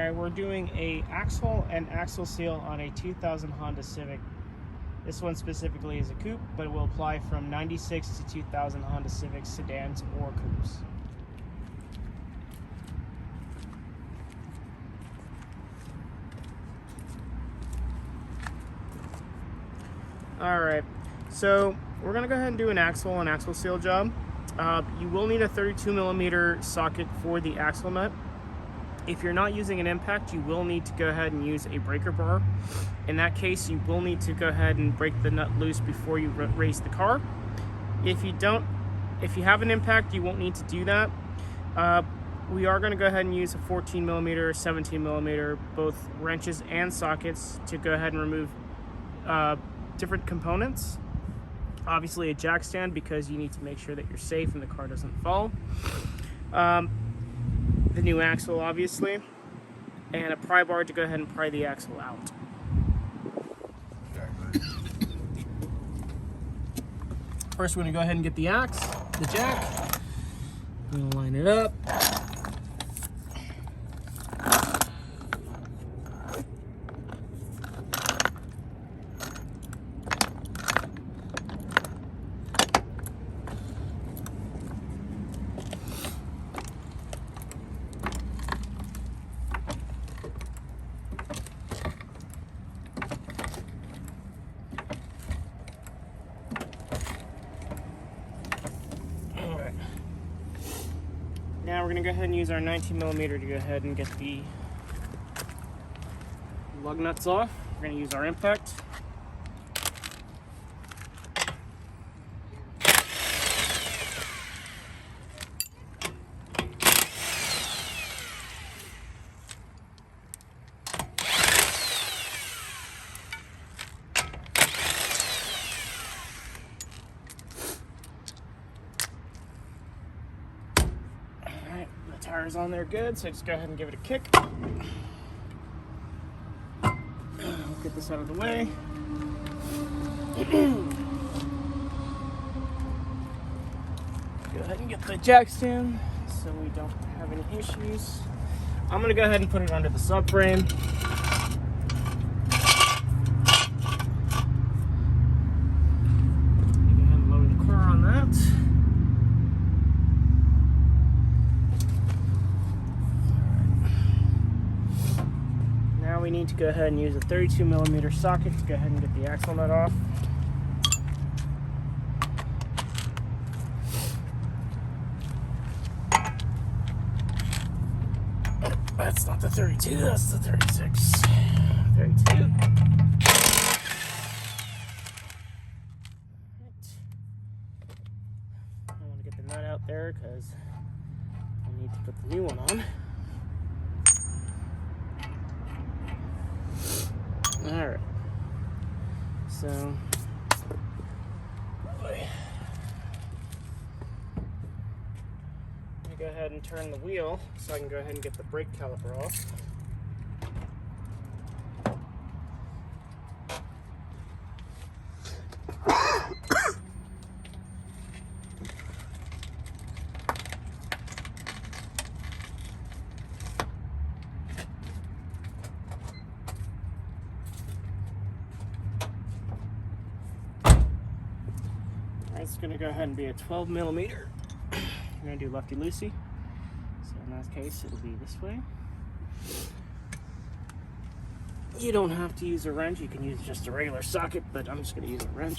Alright, we're doing a axle and axle seal on a 2000 Honda Civic. This one specifically is a coupe, but it will apply from 96 to 2000 Honda Civic sedans or coupes. Alright, so we're going to go ahead and do an axle and axle seal job. You will need a 32mm socket for the axle nut. If you're not using an impact, you will need to go ahead and use a breaker bar. In that case, you will need to go ahead and break the nut loose before you race the car. If you have an impact, you won't need to do that. We are going to go ahead and use a 14mm, 17mm, both wrenches and sockets to go ahead and remove different components. Obviously a jack stand, because you need to make sure that you're safe and the car doesn't fall. The new axle, obviously, and a pry bar to go ahead and pry the axle out. First, we're going to go ahead and get the jack. We're going to line it up. Now we're going to go ahead and use our 19mm to go ahead and get the lug nuts off. We're going to use our impact. Tires on there good, so just go ahead and give it a kick. Get this out of the way. Go ahead and get the jack stand so we don't have any issues. I'm going to go ahead and put it under the subframe. Go ahead and load the car on that. Now we need to go ahead and use a 32mm socket to go ahead and get the axle nut off. That's not the 32, that's the 36. 32. I want to get the nut out there because I need to put the new one on. Alright, so I'm going to go ahead and turn the wheel so I can go ahead and get the brake caliper off. It's going to go ahead and be a 12mm. I'm going to do lefty-loosey. So in that case, it'll be this way. You don't have to use a wrench. You can use just a regular socket, but I'm just going to use a wrench.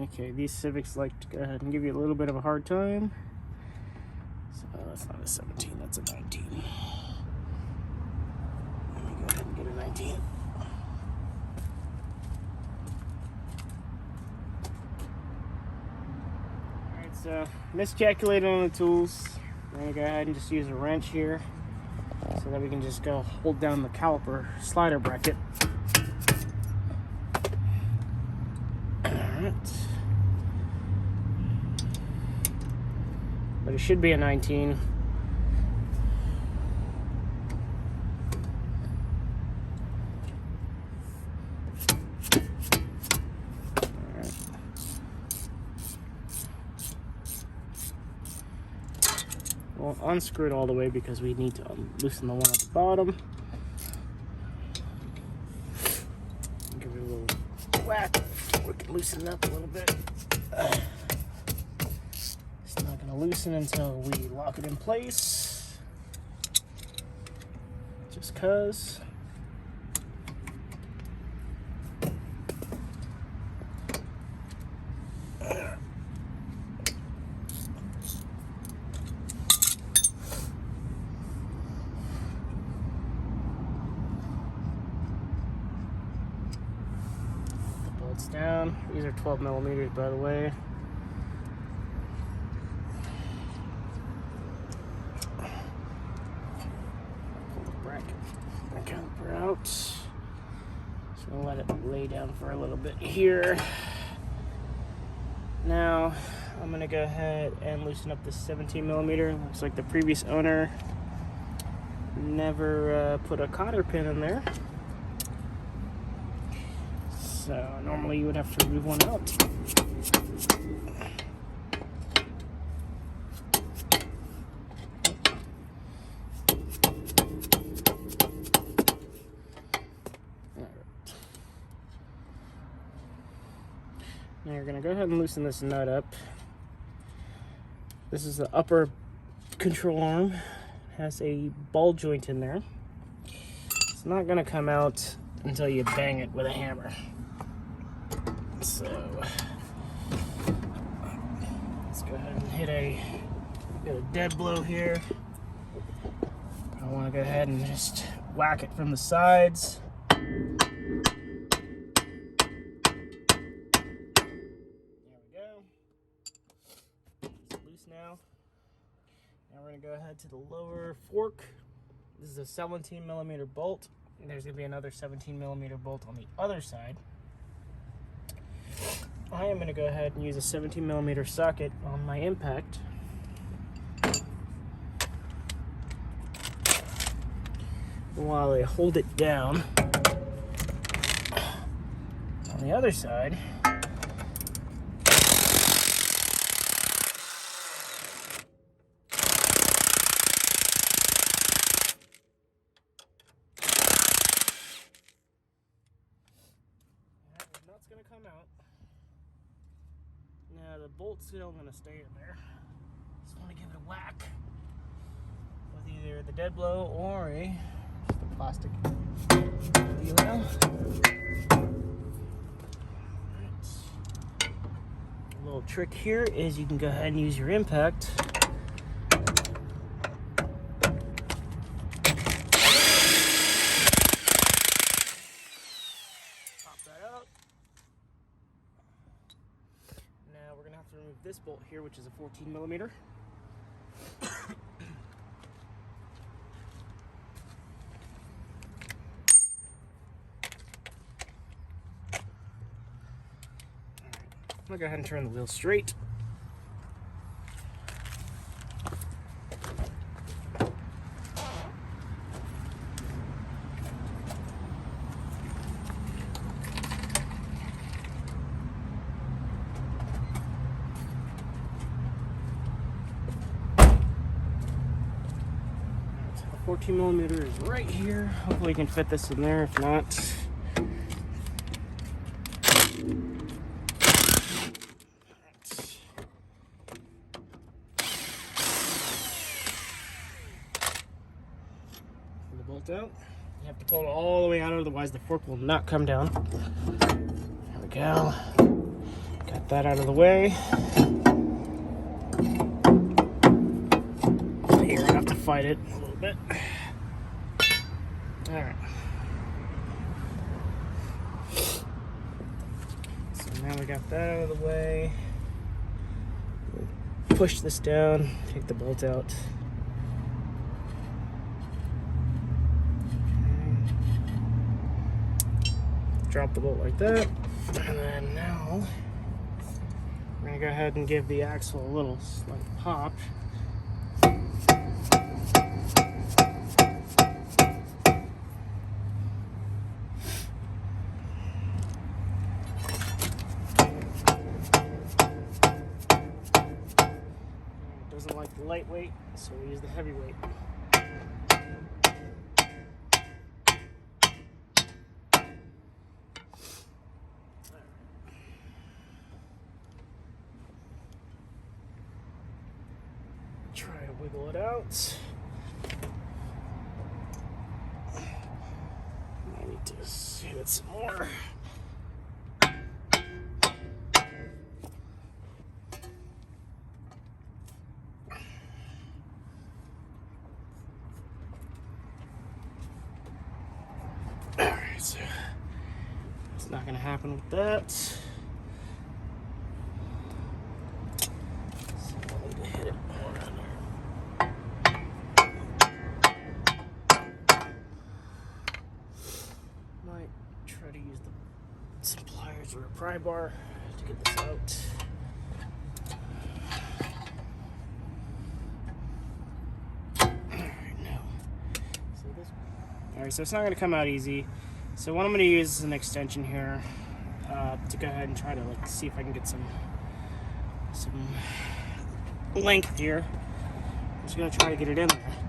Okay, these Civics like to go ahead and give you a little bit of a hard time. So that's not a 17, that's a 19. Get a 19. Alright, so miscalculated on the tools. We're going to go ahead and just use a wrench here so that we can just go hold down the caliper slider bracket. Alright. But it should be a 19. won't unscrew it all the way because we need to loosen the one at the bottom. Give it a little whack. We can loosen it up a little bit. It's not going to loosen until we lock it in place. Just cause. Down. These are 12 millimeters, by the way. Pull the bracket caliper out. Just gonna let it lay down for a little bit here. Now I'm gonna go ahead and loosen up this 17 millimeter. Looks like the previous owner never put a cotter pin in there. So normally you would have to remove one out. Now you're going to go ahead and loosen this nut up. This is the upper control arm. It has a ball joint in there. It's not going to come out until you bang it with a hammer. So let's go ahead and hit a dead blow here. I want to go ahead and just whack it from the sides. There we go. It's loose now. Now we're going to go ahead to the lower fork. This is a 17 millimeter bolt. And there's going to be another 17 millimeter bolt on the other side. I am going to go ahead and use a 17 millimeter socket on my impact. While I hold it down on the other side, that nut's going to come out. Now the bolt's still going to stay in there. Just want to give it a whack with either the dead blow or just a plastic deal. A little trick here is you can go ahead and use your impact. Pop that out. Now we're going to have to remove this bolt here, which is a 14 millimeter. I'm going to go ahead and turn the wheel straight. The 14 millimeter is right here. Hopefully you can fit this in there. If not, out. You have to pull it all the way out, otherwise the fork will not come down. There we go. Got that out of the way. You're gonna have to fight it a little bit. Alright. So now we got that out of the way. Push this down, take the bolt out. Drop the bolt like that, and then now we're going to go ahead and give the axle a little slight pop. It doesn't like lightweight, so we use the heavyweight. Try to wiggle it out. I need to hit it some more. Alright, so it's not going to happen with that. So I need to hit it more on there. Might try to use some pliers or a pry bar to get this out. Alright, so it's not going to come out easy. So what I'm going to use is an extension here to go ahead and try to see if I can get some length here. I'm just going to try to get it in there.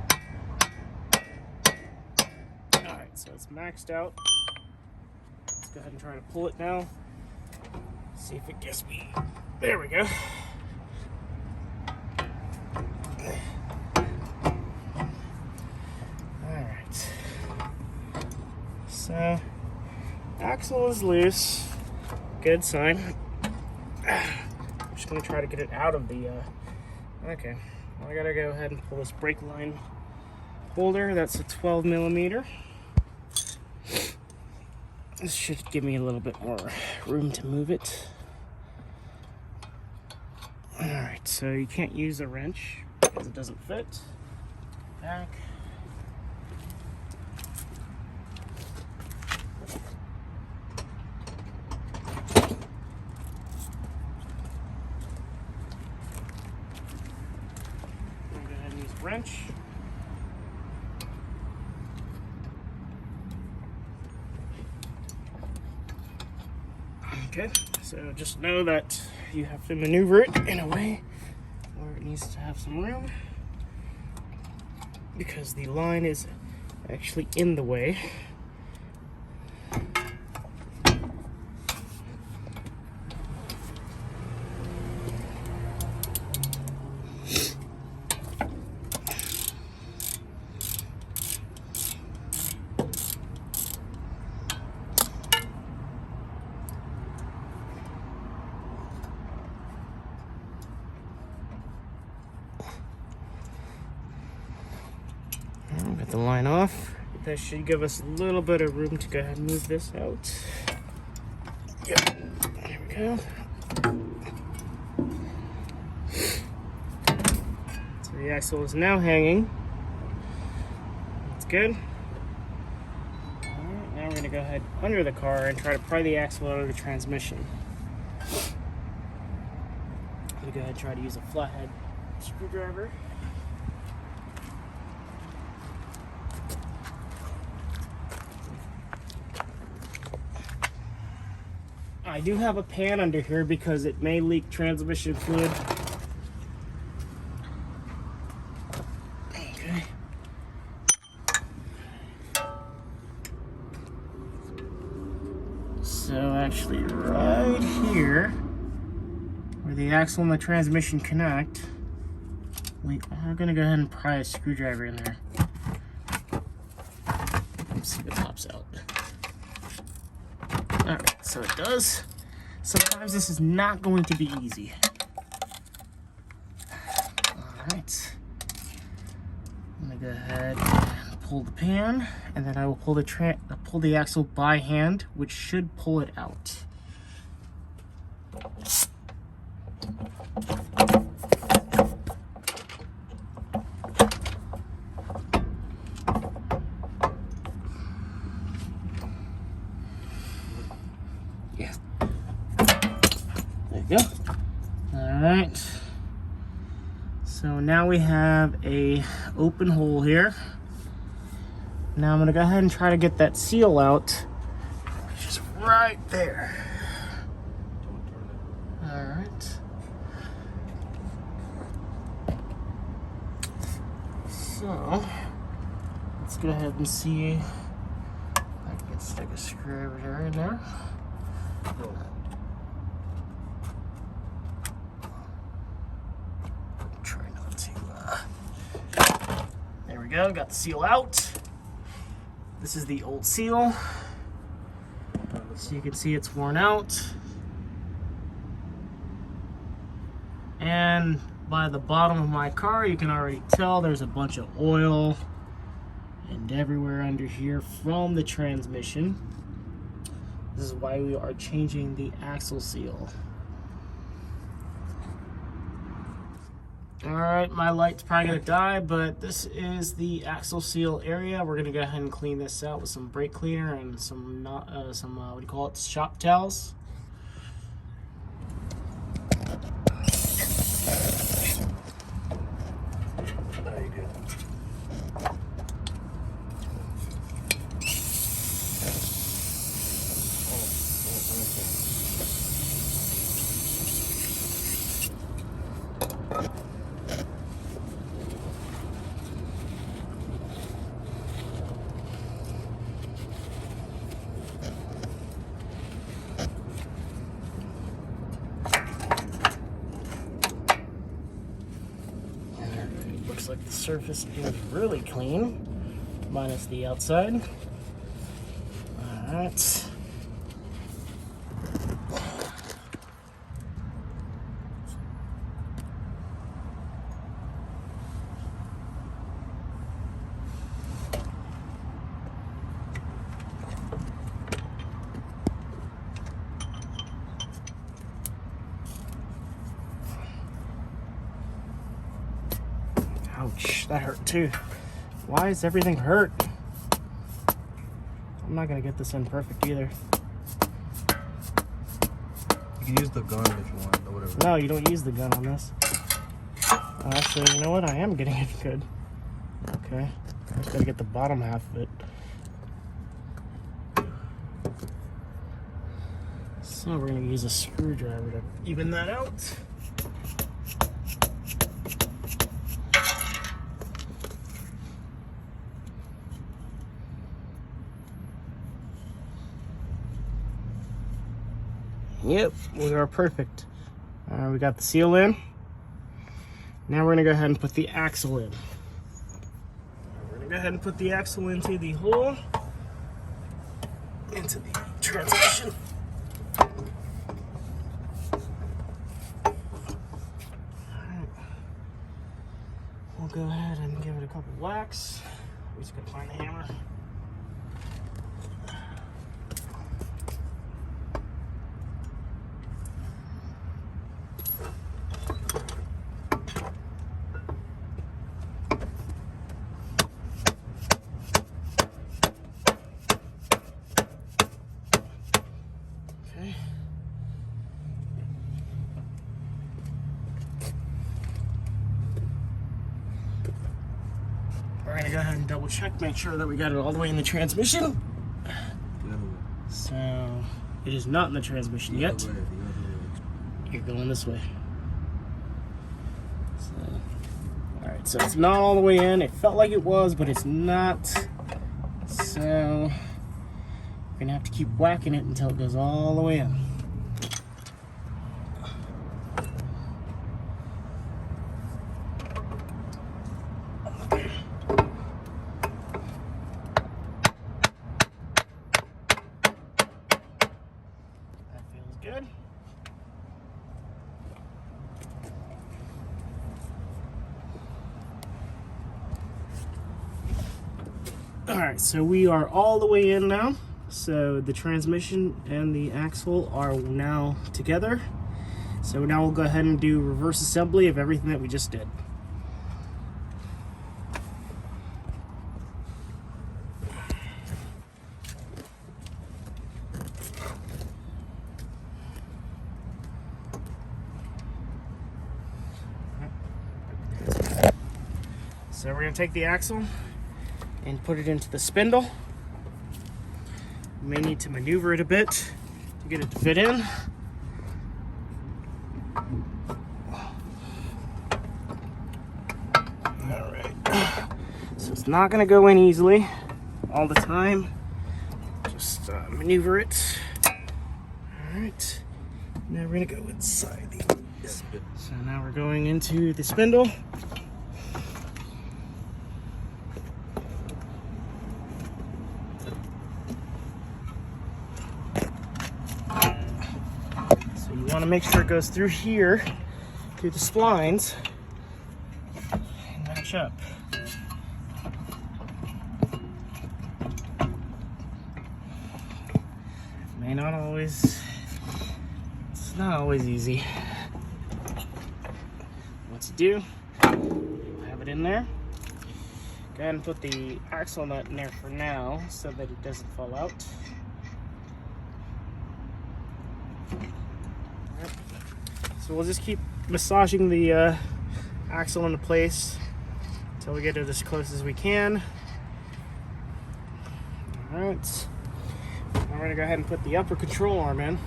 Alright, so it's maxed out. Let's go ahead and try to pull it now. See if it gives me. There we go. So, axle is loose. Good sign. I'm just going to try to get it out of the, okay. Well, I got to go ahead and pull this brake line holder. That's a 12 millimeter. This should give me a little bit more room to move it. Alright, so you can't use a wrench because it doesn't fit. Back. Wrench. Okay, so just know that you have to maneuver it in a way where it needs to have some room because the line is actually in the way. Get the line off. That should give us a little bit of room to go ahead and move this out. Yep, there we go. So the axle is now hanging. That's good. Alright, now we're going to go ahead under the car and try to pry the axle out of the transmission. I'm going to go ahead and try to use a flathead screwdriver. I do have a pan under here because it may leak transmission fluid. Okay. So actually right here, where the axle and the transmission connect, we are going to go ahead and pry a screwdriver in there. Let's see if it pops out. Alright, so it does. Sometimes this is not going to be easy. Alright. I'm going to go ahead and pull the pan, and then I will pull the axle by hand, which should pull it out. Yeah. There you go. Alright. So now we have a open hole here. Now I'm going to go ahead and try to get that seal out, which is right there. Alright. So let's go ahead and see if I can stick a screwdriver in there. Try not to. There we go. Got the seal out. This is the old seal. So you can see it's worn out. And by the bottom of my car, you can already tell there's a bunch of oil and everywhere under here from the transmission. This is why we are changing the axle seal. Alright, my light's probably gonna die, but this is the axle seal area. We're gonna go ahead and clean this out with some brake cleaner and some what do you call it, shop towels. Looks like the surface is really clean, minus the outside. All right. Ouch, that hurt too. Why is everything hurt? I'm not gonna get this in perfect either. You can use the gun if you want, or whatever. No, you don't use the gun on this. Actually, you know what? I am getting it good. Okay, I just gotta get the bottom half of it. So we're gonna use a screwdriver to even that out. Yep, we are perfect. We got the seal in. Now we're gonna go ahead and put the axle in. We're gonna go ahead and put the axle into the hole, into the transmission. Alright. We'll go ahead and give it a couple whacks. We just gotta find the hammer. We're gonna go ahead and double check, make sure that we got it all the way in the transmission. So it is not in the transmission yet. You're going this way. So, all right, so it's not all the way in. It felt like it was, but it's not. So we're gonna have to keep whacking it until it goes all the way in. Good. All right, so we are all the way in now. So the transmission and the axle are now together. So now we'll go ahead and do reverse assembly of everything that we just did. So we're going to take the axle and put it into the spindle. We may need to maneuver it a bit to get it to fit in. Alright. It's not going to go in easily all the time. Just maneuver it. All right. Now we're going to go inside the. So now we're going into the spindle. So you want to make sure it goes through here, through the splines, and match up. May not always, it's not always easy. What to do, you'll have it in there. Go ahead and put the axle nut in there for now so that it doesn't fall out. Right. So we'll just keep massaging the axle into place until we get it as close as we can. All right. Now we're gonna go ahead and put the upper control arm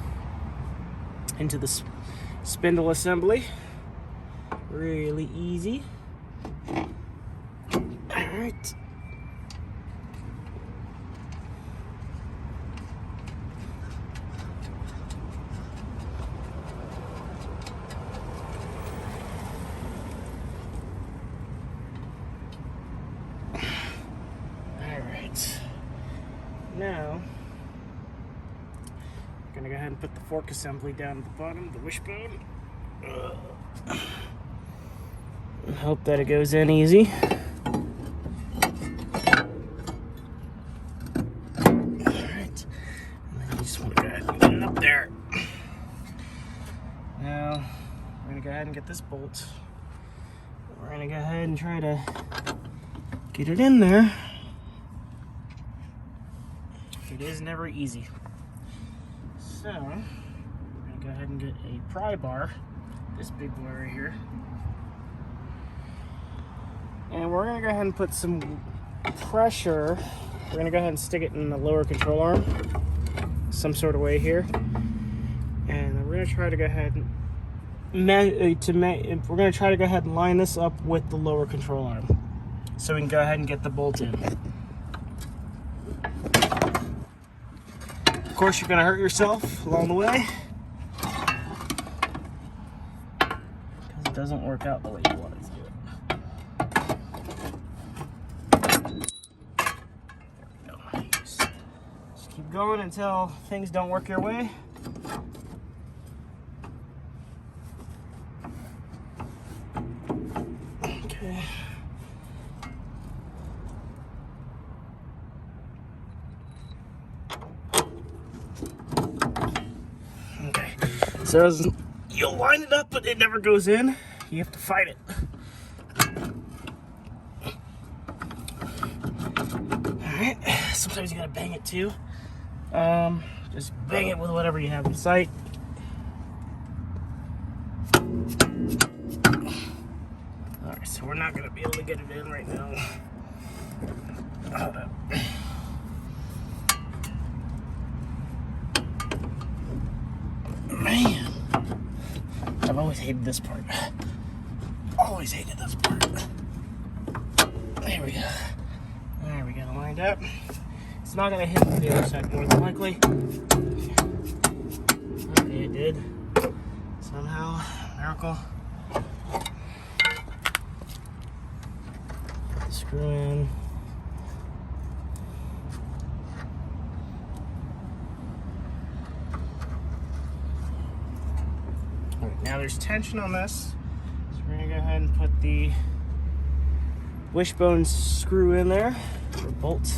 into the spindle assembly. Really easy. All right. All right. Now, I'm gonna go ahead and put the fork assembly down at the bottom, the wishbone. Hope that it goes in easy. Alright. And then you just want to go ahead and get it up there. Now, we're going to go ahead and get this bolt. We're going to go ahead and try to get it in there. It is never easy. So, we're going to go ahead and get a pry bar, this big boy right here. And we're going to go ahead and put some pressure. We're going to go ahead and stick it in the lower control arm, some sort of way here. And we're going to try to go ahead and we're going to try to go ahead and line this up with the lower control arm, so we can go ahead and get the bolt in. Of course, you're going to hurt yourself along the way because it doesn't work out the way you want it to do it. Keep going until things don't work your way. Okay. Okay. So you'll line it up, but it never goes in. You have to fight it. Alright. Sometimes you gotta bang it too. Just bang it with whatever you have in sight. Alright, so we're not going to be able to get it in right now. Hold up. Man, I've always hated this part. Always hated this part. There we go. There we go, lined up. It's not going to hit the other side more than likely. Okay, it did. Somehow, miracle. Screw in. Alright, now there's tension on this. So we're going to go ahead and put the wishbone screw in there, or bolt.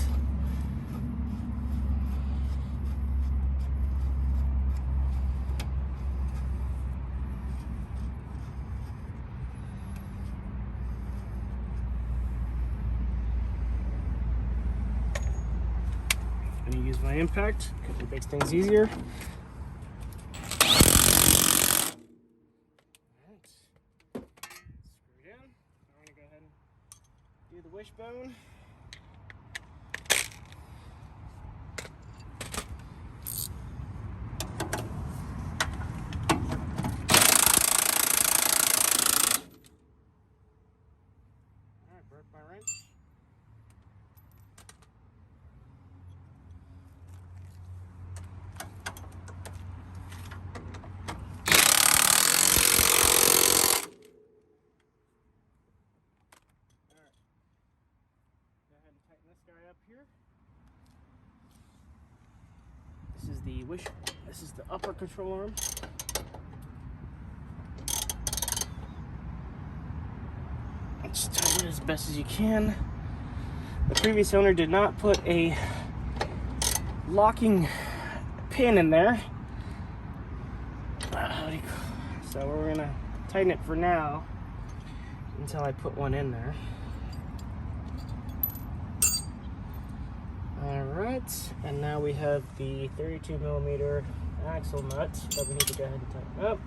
I'm going to use my impact because it makes things easier. Alright. Screw it in. I'm going to go ahead and do the wishbone. Alright, broke my wrench. here. This is the upper control arm. Just tighten it as best as you can. The previous owner did not put a locking pin in there. So we're gonna tighten it for now until I put one in there. Alright, and now we have the 32mm axle nut that we need to go ahead and tighten up.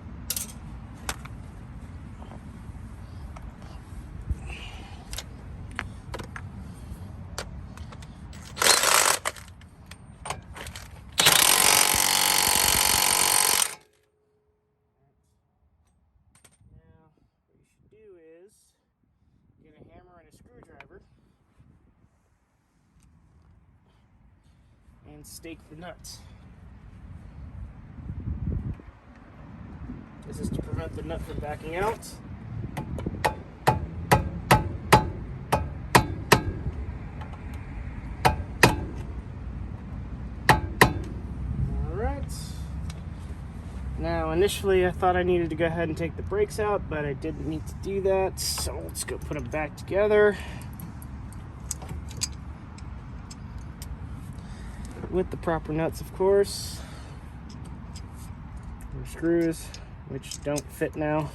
Now, what you should do is get a hammer and a screwdriver and stake the nut. This is to prevent the nut from backing out. Alright. Now initially I thought I needed to go ahead and take the brakes out, but I didn't need to do that, so let's go put them back together. With the proper nuts, of course. Or screws, which don't fit now.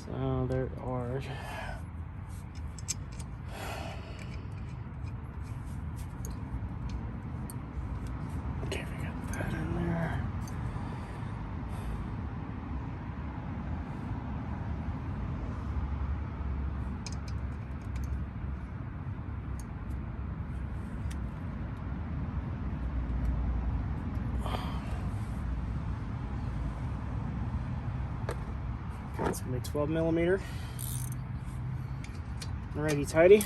So there are okay, we got that in there. It's gonna be 12mm. Alrighty, tidy.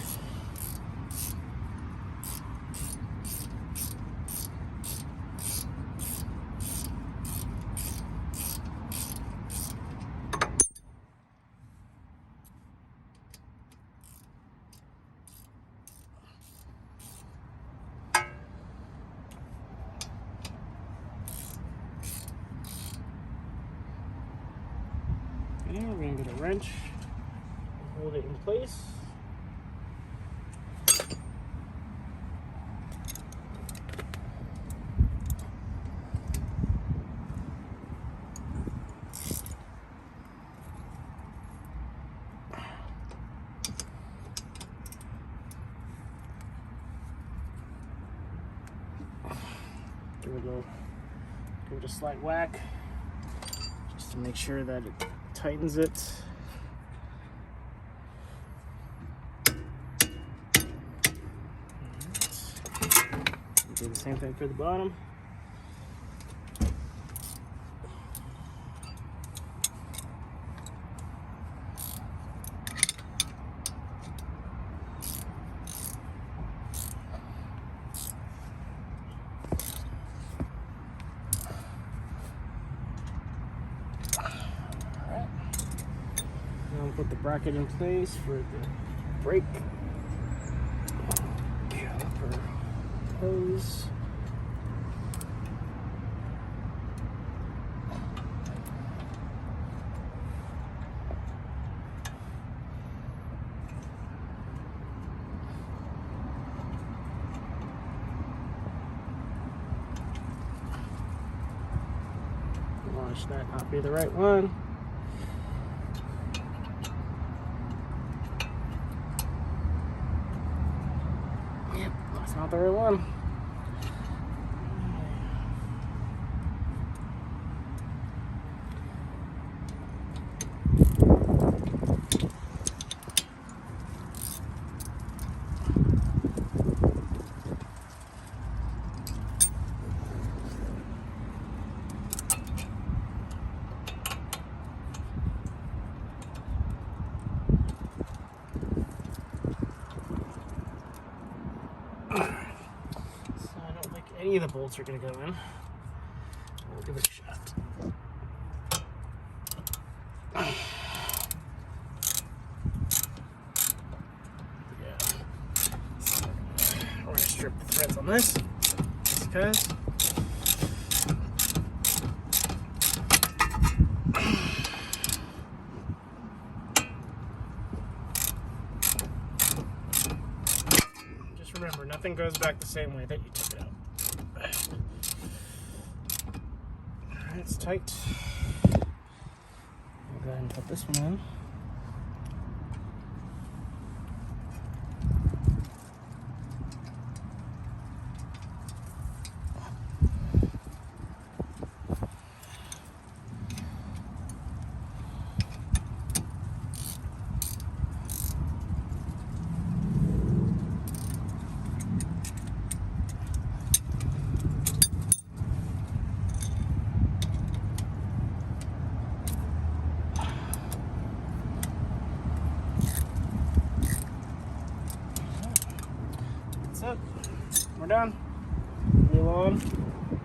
And we're going to get a wrench and hold it in place. Give it a slight whack just to make sure that it tightens it. Do the same thing for the bottom. Put the bracket in place for the brake caliper hose. Watch that not be the right one. Not the right one. Any of the bolts are going to go in. We'll give it a shot. on this. Because just remember, nothing goes back the same way that you took it out. Alright, it's tight. I'll go ahead and put this one in. That's it. We're done. Wheel on.